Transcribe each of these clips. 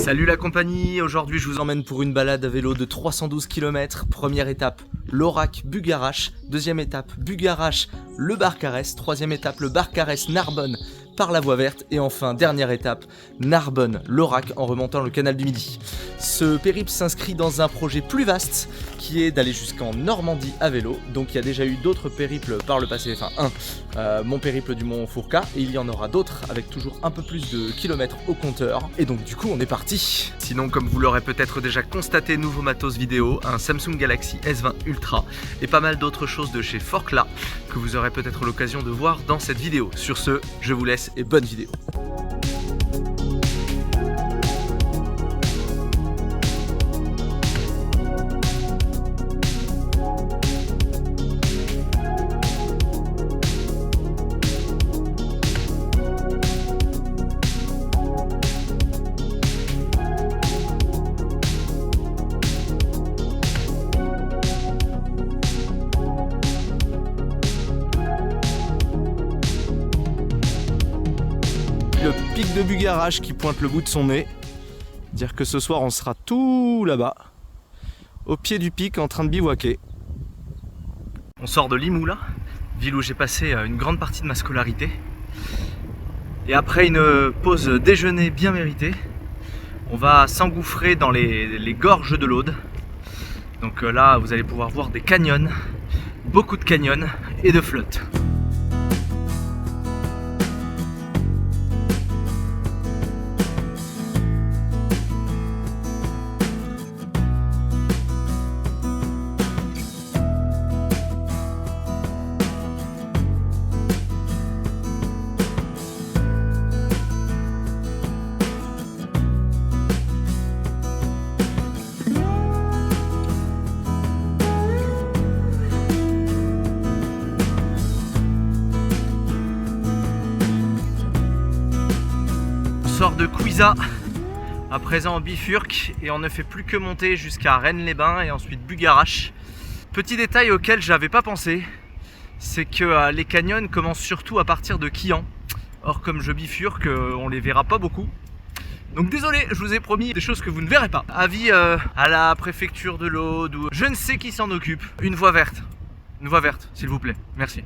Salut la compagnie, aujourd'hui je vous emmène pour une balade à vélo de 312 km. Première étape, l'Aurac-Bugarache. Deuxième étape, Bugarache, le Barcarès. Troisième étape, le Barcarès-Narbonne par la voie verte. Et enfin, dernière étape, Narbonne-l'Aurac en remontant le canal du Midi. Ce périple s'inscrit dans un projet plus vaste qui est d'aller jusqu'en Normandie à vélo. Donc il y a déjà eu d'autres périples par le passé, mon périple du Mont Fourca, et il y en aura d'autres avec toujours un peu plus de kilomètres au compteur. Et donc du coup on est parti. Sinon, comme vous l'aurez peut-être déjà constaté, nouveau matos vidéo, un Samsung Galaxy S20 Ultra et pas mal d'autres choses de chez Forkla que vous aurez peut-être l'occasion de voir dans cette vidéo. Sur ce, je vous laisse et bonne vidéo. Le pic de Bugarache qui pointe le bout de son nez. Dire que ce soir on sera tout là-bas, au pied du pic, en train de bivouaquer. On sort de Limoux là, ville où j'ai passé une grande partie de ma scolarité. Et après une pause déjeuner bien méritée, on va s'engouffrer dans les gorges de l'Aude. Donc là vous allez pouvoir voir des canyons, beaucoup de canyons et de flottes. On sort de Couiza, à présent on bifurque et on ne fait plus que monter jusqu'à Rennes-les-Bains et ensuite Bugarache. Petit détail auquel j'avais pas pensé, c'est que les canyons commencent surtout à partir de Quillan. Or comme je bifurque, on les verra pas beaucoup. Donc désolé, je vous ai promis des choses que vous ne verrez pas. Avis à la préfecture de l'Aude ou je ne sais qui s'en occupe. Une voie verte s'il vous plaît, merci.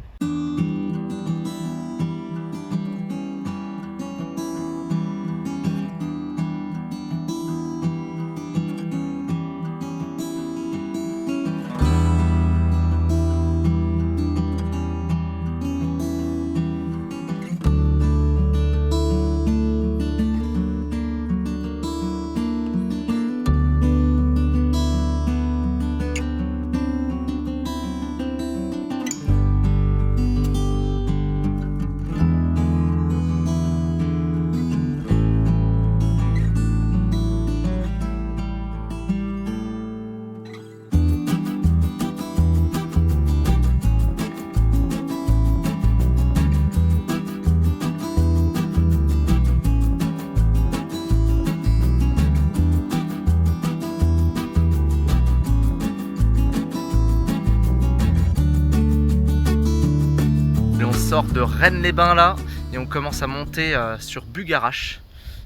Sort de Rennes-les-Bains là et on commence à monter sur Bugarache.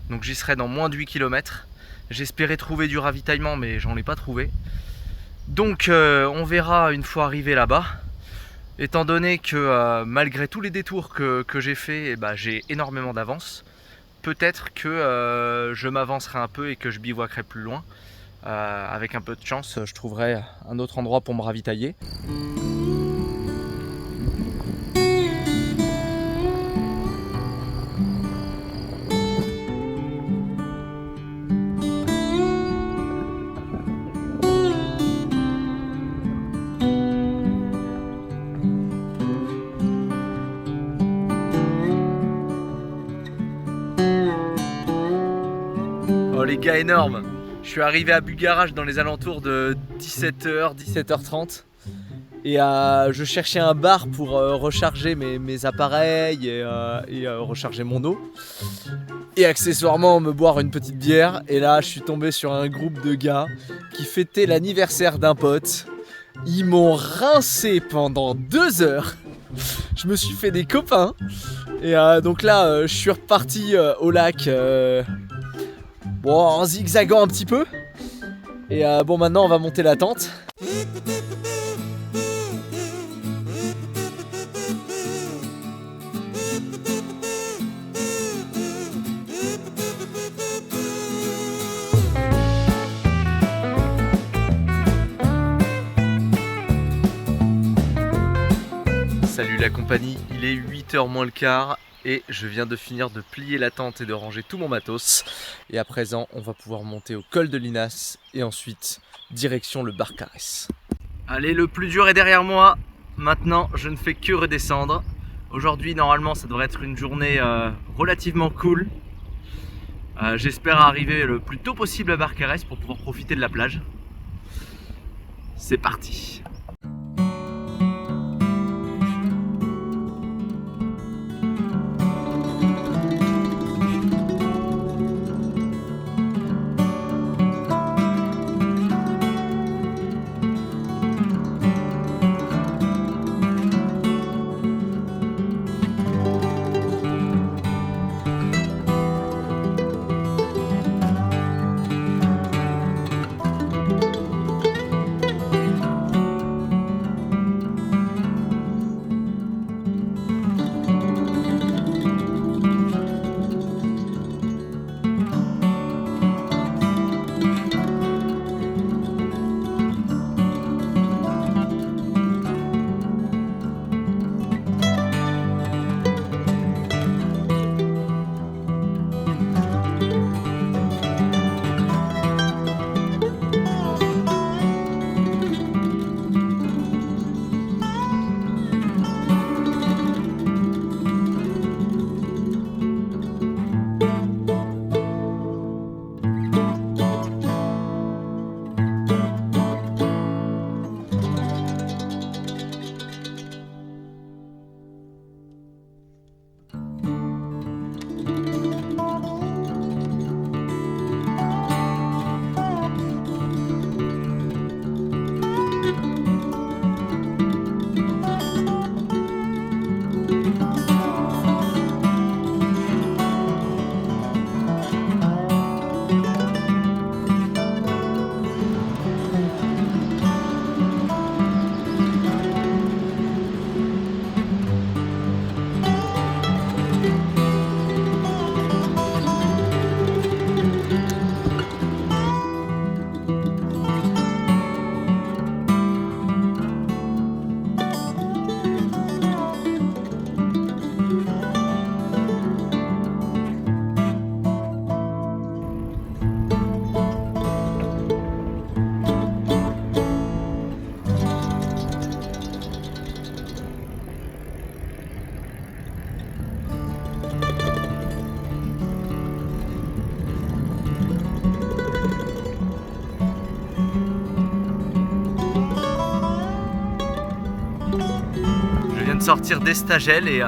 Donc j'y serai dans moins de 8 km. J'espérais trouver du ravitaillement mais j'en ai pas trouvé. Donc on verra une fois arrivé là-bas. Étant donné que malgré tous les détours que j'ai fait, j'ai énormément d'avance. Peut-être que je m'avancerai un peu et que je bivouaquerai plus loin. Avec un peu de chance, je trouverai un autre endroit pour me ravitailler. Oh les gars énormes, je suis arrivé à Bugarache dans les alentours de 17h, 17h30 et je cherchais un bar pour recharger mes appareils et recharger mon eau et accessoirement me boire une petite bière. Et là je suis tombé sur un groupe de gars qui fêtaient l'anniversaire d'un pote. Ils m'ont rincé pendant 2 heures. Je me suis fait des copains. Et donc là je suis reparti au lac Bon, en zigzagant un petit peu. Et bon, maintenant on va monter la tente. Salut la compagnie, il est 8h moins le quart et je viens de finir de plier la tente et de ranger tout mon matos. Et à présent, on va pouvoir monter au col de Linas et ensuite direction le Barcarès. Allez, le plus dur est derrière moi. Maintenant, je ne fais que redescendre. Aujourd'hui, normalement, ça devrait être une journée relativement cool. J'espère arriver le plus tôt possible à Barcarès pour pouvoir profiter de la plage. C'est parti. Sortir d'Estagel et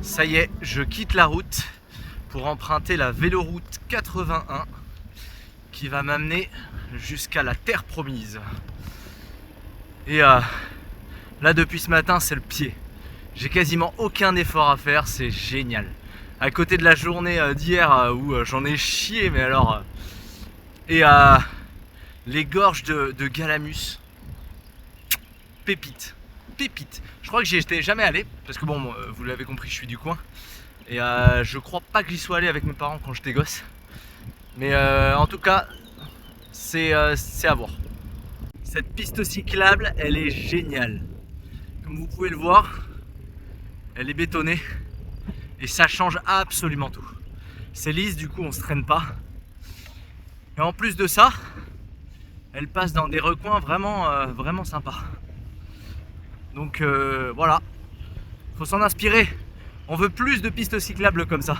ça y est, je quitte la route pour emprunter la véloroute 81 qui va m'amener jusqu'à la terre promise. Et là depuis ce matin, c'est le pied. J'ai quasiment aucun effort à faire, c'est génial. À côté de la journée d'hier où j'en ai chié, mais alors... et les gorges de Galamus, pépite. Pépite. Je crois que j'y étais jamais allé parce que bon, vous l'avez compris, je suis du coin et je crois pas que j'y sois allé avec mes parents quand j'étais gosse, mais en tout cas c'est à voir. Cette piste cyclable, elle est géniale. Comme vous pouvez le voir, elle est bétonnée et ça change absolument tout. C'est lisse, du coup on se traîne pas, et en plus de ça, elle passe dans des recoins vraiment sympas. Donc voilà, faut s'en inspirer. On veut plus de pistes cyclables comme ça.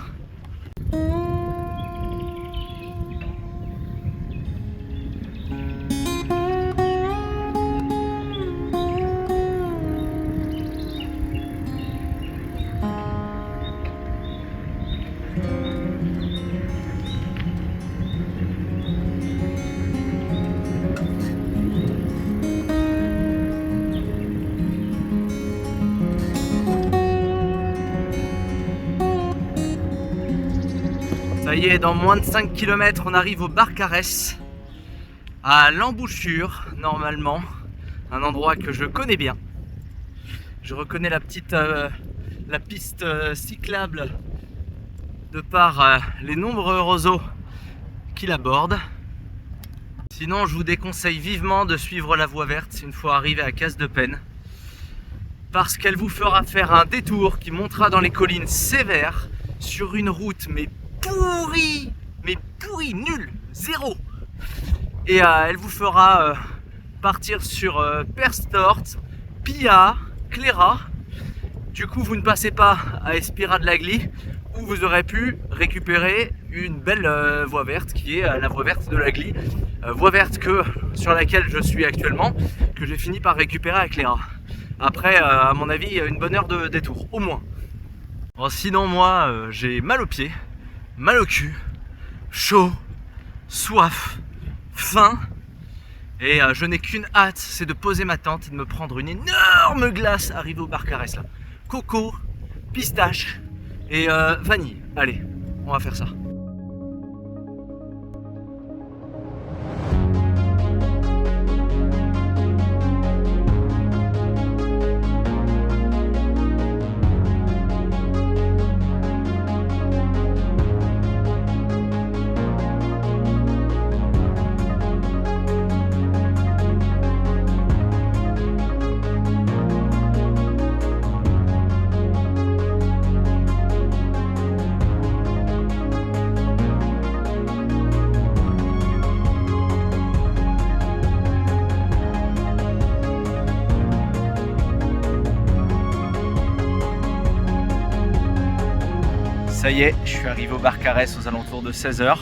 Ça y est, dans moins de 5 km, on arrive au Barcarès, à l'embouchure, normalement, un endroit que je connais bien. Je reconnais la piste cyclable de par les nombreux roseaux qui l'abordent. Sinon, je vous déconseille vivement de suivre la voie verte une fois arrivé à Casse-de-Pène, parce qu'elle vous fera faire un détour qui montera dans les collines sévères sur une route mais pourrie, nulle, zéro. Et elle vous fera partir sur Perstort, Pia, Cléra. Du coup, vous ne passez pas à Espira de l'Agly, où vous aurez pu récupérer une belle voie verte qui est la voie verte de l'Agly, voie verte sur laquelle je suis actuellement, que j'ai fini par récupérer à Cléra. Après, à mon avis, une bonne heure de détour, au moins. Bon, sinon, moi, j'ai mal aux pieds, mal au cul, chaud, soif, faim, et je n'ai qu'une hâte, c'est de poser ma tente et de me prendre une énorme glace arrivée au Barcarès là. Coco, pistache et vanille. Allez, on va faire ça. Ça y est, je suis arrivé au Barcarès aux alentours de 16 h.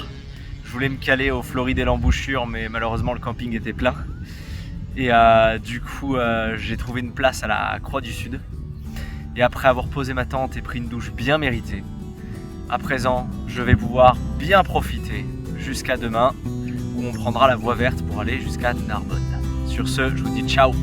Je voulais me caler au Floride et l'embouchure, mais malheureusement le camping était plein. Et du coup, j'ai trouvé une place à la Croix du Sud. Et après avoir posé ma tente et pris une douche bien méritée, à présent, je vais pouvoir bien profiter jusqu'à demain, où on prendra la voie verte pour aller jusqu'à Narbonne. Sur ce, je vous dis ciao!